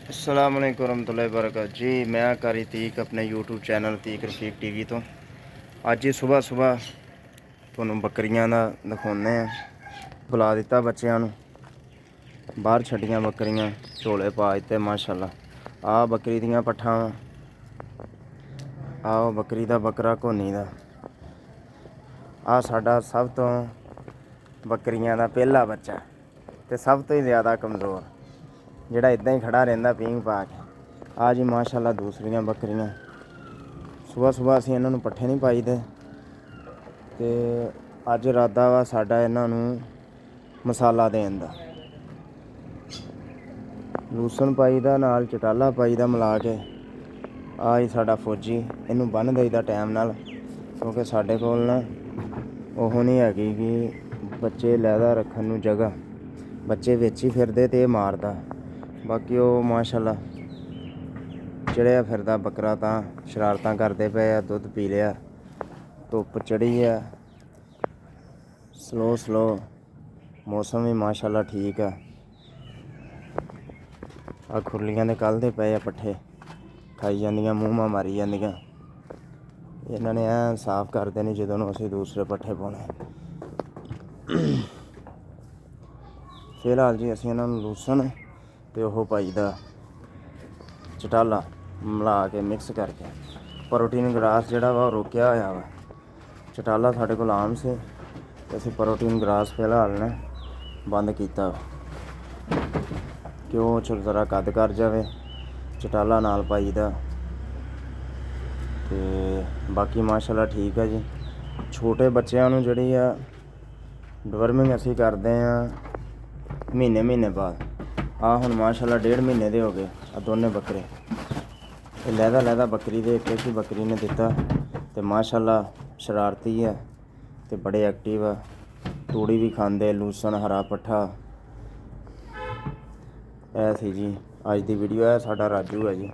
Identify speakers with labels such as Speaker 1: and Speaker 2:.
Speaker 1: अस्सलामुअलैकुम वरहमतुल्लाहि वबरकातुहू जी। मैं कारी तीक अपने यूट्यूब चैनल तीक रफीक टीवी तो अज सुबह सुबह तुहानूं बकरियां दा दिखाने बुला दिता बच्चों बाहर छड्डियां बकरियां झोले पा दिते माशाअल्लाह। आ बकरी दियां पट्ठां, आओ बकरी दा बकरा घोनी दा। आ साडा सब तो बकरियां दा पहला बच्चा ते सब तो ही ज़्यादा कमज़ोर, जिहड़ा इदां ही खड़ा रहिंदा पींग पा के। आ जी माशाअल्लाह दूसरियां बकरियां। सुबह सुबह असीं इन्हां नूं पट्ठे नहीं पाई दे ते अज इरादा वा साडा इन्हां नूं मसाला देण दा। लूसन पाई दा, नाल चटाला पाई दा मिला के। आ जी साडा फौजी, इहनूं बन्न देईदा टैम नाल, क्योंकि साडे कोल ना ओह नहीं हैगी कि बच्चे लैदा रखण नूं जगह। बच्चे विच ही फिरदे ते मारदा। बाकी ओह माशाअल्लाह चढ़िया फिरदा बकरा, तां शरारतां करदे पे आ। दुद्ध पी लिया, धुप्प चढ़ी है, स्लो मौसम भी माशाअल्लाह ठीक है। आ खुरलियां दे कल दे पे आ पट्ठे, खाई जांदियां, मूंह मां मारी जांदियां। इन्हां ने ऐ साफ कर देने जदों असीं दूसरे पट्ठे पाउणे। फिलहाल जी असीं इन्हां नूं लूसन ते ओह पाई दा चटाला मिला के मिक्स करके। प्रोटीन ग्रास जिहड़ा वा रोकिया होया वा। चटाला साडे कोल आम से ते असीं प्रोटीन ग्रास फिलहाल ने बंद कीता वा कि ओह जरा कद कर जावे। चटाला नाल पाई दा ते बाकी माशाअल्लाह ठीक है जी। छोटे बच्चों नूं जिहड़ी आ डिवर्मिंग असीं करदे आ महीने बाद। आ हुण माशाअल्लाह 1.5 महीने दे हो गए आ दोने बकरे। लैदा बकरी दे एक ही बकरी ने दिता ते माशाअल्लाह शरारती है ते बड़े एक्टिव है। तूड़ी भी खांदे, लूसन, हरा पट्ठा। ऐ सी जी अज दी वीडियो है। साडा राजू है जी।